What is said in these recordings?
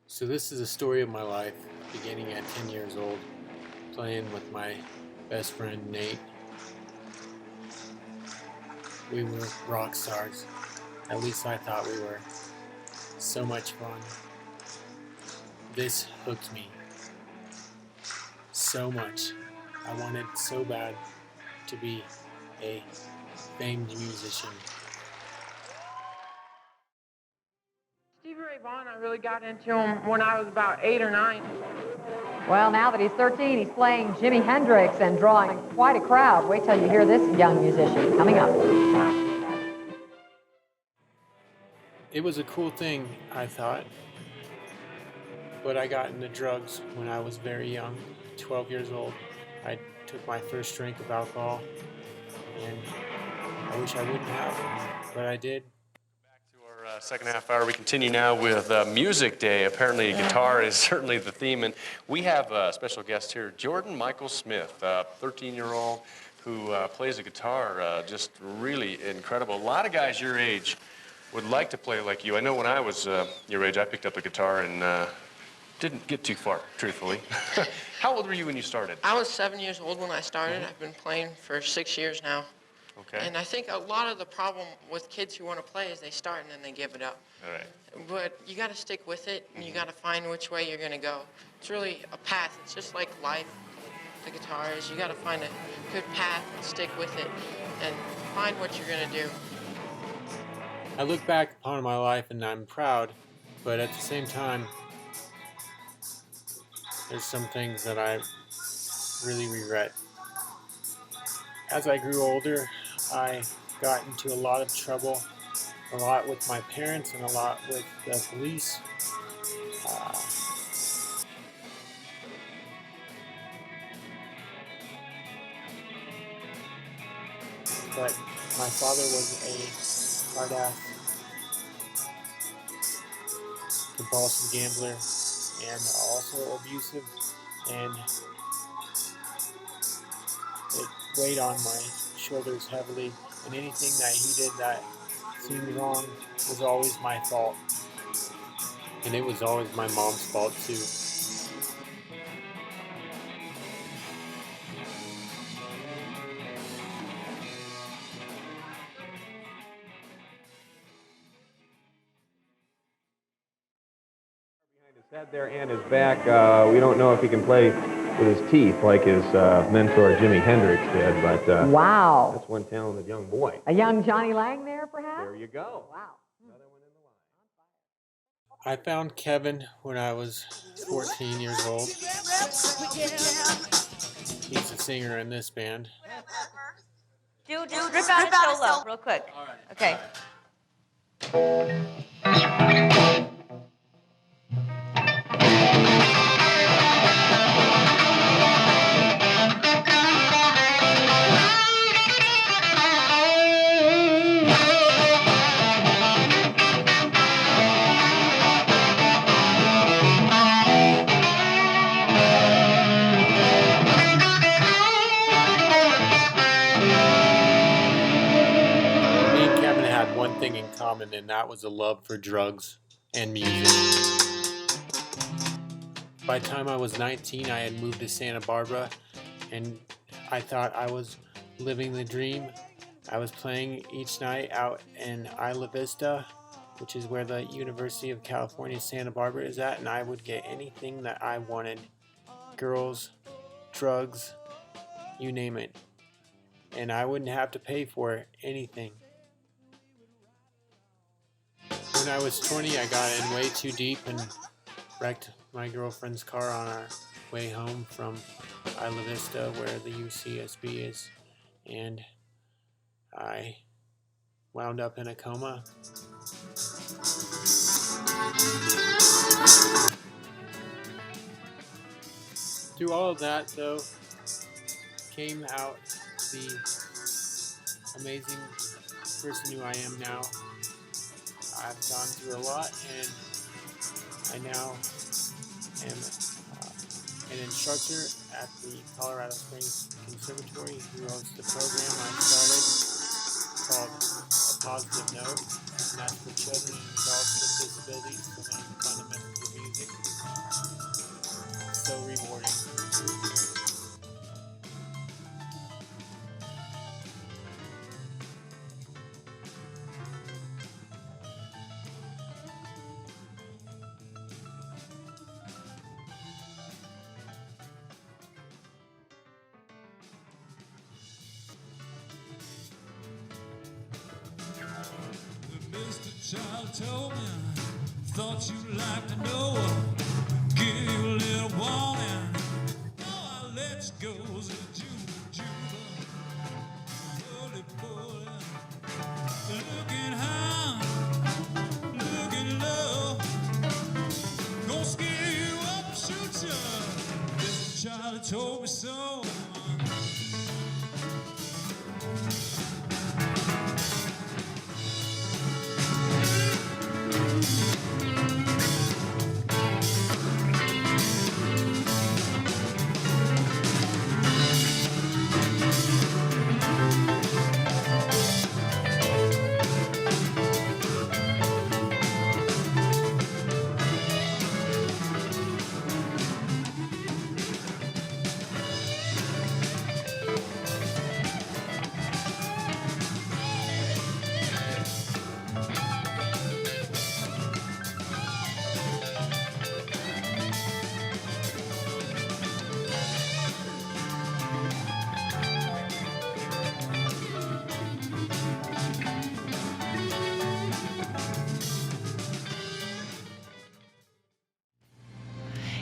So this is a story of my life, beginning at 10 years old, playing with my best friend Nate. We were rock stars. At least I thought we were. So much fun. This hooked me so much. I wanted so bad to be a famed musician. Stevie Ray Vaughan, I really got into him when I was about 8 or 9. Well, now that he's 13, he's playing Jimi Hendrix and drawing quite a crowd. Wait till you hear this young musician coming up. It was a cool thing, I thought, but I got into drugs when I was very young, 12 years old. I took my first drink of alcohol, and I wish I wouldn't have, but I did. Back to our second half hour. We continue now with Music Day. Apparently guitar is certainly the theme, and we have a special guest here, Jordan Michael Smith, a 13-year-old who plays the guitar, just really incredible. A lot of guys your age would like to play like you. I know when I was your age, I picked up a guitar and didn't get too far, truthfully. How old were you when you started? I was 7 years old when I started. I've been playing for 6 years now. Okay. And I think a lot of the problem with kids who want to play is they start and then they give it up. All right. But you got to stick with it, and you got to find which way you're going to go. It's really a path. It's just like life. The guitar is you got to find a good path and stick with it and find what you're going to do. I look back upon my life and I'm proud, but at the same time, there's some things that I really regret. As I grew older, I got into a lot of trouble, a lot with my parents and a lot with the police. But my father was a hard-ass, compulsive gambler and also abusive, and it weighed on my shoulders heavily, and anything that he did that seemed wrong was always my fault, and it was always my mom's fault too. His head there and his back. We don't know if he can play with his teeth like his mentor Jimi Hendrix did, but Wow. that's one talented young boy. A young Johnny Lang there, perhaps? There you go. Wow. Another one in the line. I found Kevin when I was 14 years old. He's the singer in this band. Rip out a solo real quick. All right. Okay. Me and Kevin had one thing in common, and that was a love for drugs and music. By the time I was 19, I had moved to Santa Barbara, and I thought I was living the dream. I was playing each night out in Isla Vista, which is where the University of California, Santa Barbara is at, and I would get anything that I wanted. Girls, drugs, you name it. And I wouldn't have to pay for anything. When I was 20, I got in way too deep and wrecked my girlfriend's car on our way home from Isla Vista, where the UCSB is, and I wound up in a coma. Through all of that, though, came out the amazing person who I am now. I've gone through a lot, and I now am an instructor at the Colorado Springs Conservatory who hosts the program I started called A Positive Note, and that's for children and adults with disabilities to learn the fundamentals of music. Child told me, thought you'd like to know. Give you a little warning. Oh, I let you go. Looking high, looking low, gonna scare you up, shoot you. This Charlie told me so.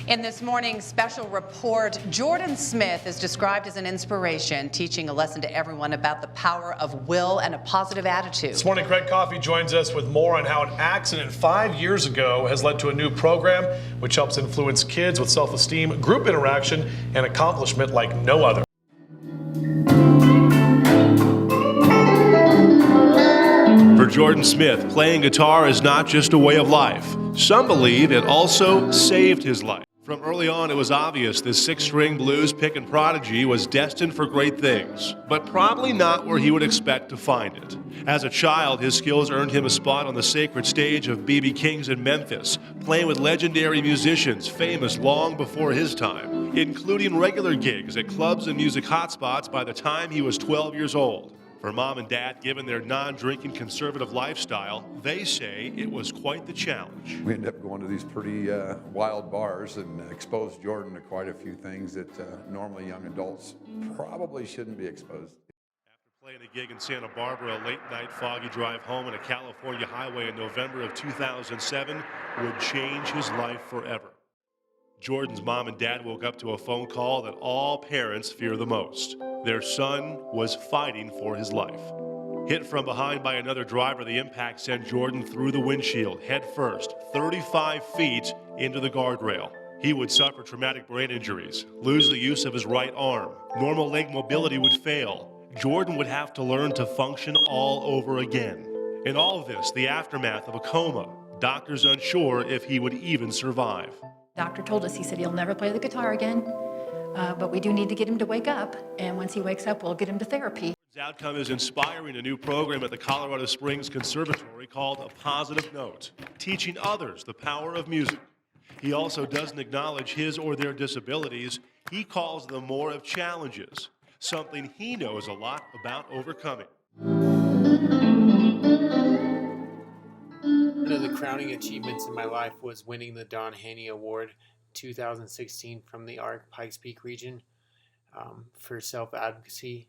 In this morning's special report, Jordan Smith is described as an inspiration, teaching a lesson to everyone about the power of will and a positive attitude. This morning, Craig Coffey joins us with more on how an accident 5 years ago has led to a new program which helps influence kids with self-esteem, group interaction, and accomplishment like no other. For Jordan Smith, playing guitar is not just a way of life. Some believe it also saved his life. From early on, it was obvious this six-string blues pickin' prodigy was destined for great things, but probably not where he would expect to find it. As a child, his skills earned him a spot on the sacred stage of B.B. King's in Memphis, playing with legendary musicians famous long before his time, including regular gigs at clubs and music hotspots by the time he was 12 years old. For mom and dad, given their non-drinking conservative lifestyle, they say it was quite the challenge. We ended up going to these pretty wild bars and exposed Jordan to quite a few things that normally young adults probably shouldn't be exposed to. After playing a gig in Santa Barbara, a late-night foggy drive home on a California highway in November of 2007 would change his life forever. Jordan's mom and dad woke up to a phone call that all parents fear the most. Their son was fighting for his life. Hit from behind by another driver, the impact sent Jordan through the windshield, head first, 35 feet into the guardrail. He would suffer traumatic brain injuries, lose the use of his right arm. Normal leg mobility would fail. Jordan would have to learn to function all over again. In all of this, the aftermath of a coma, doctors unsure if he would even survive. Doctor told us, he said he'll never play the guitar again, but we do need to get him to wake up, and once he wakes up, we'll get him to therapy. His outcome is inspiring a new program at the Colorado Springs Conservatory called A Positive Note, teaching others the power of music. He also doesn't acknowledge his or their disabilities. He calls them more of challenges, something he knows a lot about overcoming. One of the crowning achievements in my life was winning the Don Haney Award 2016 from the ARC Pikes Peak region for self-advocacy.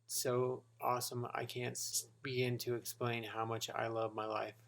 So awesome, I can't begin to explain how much I love my life.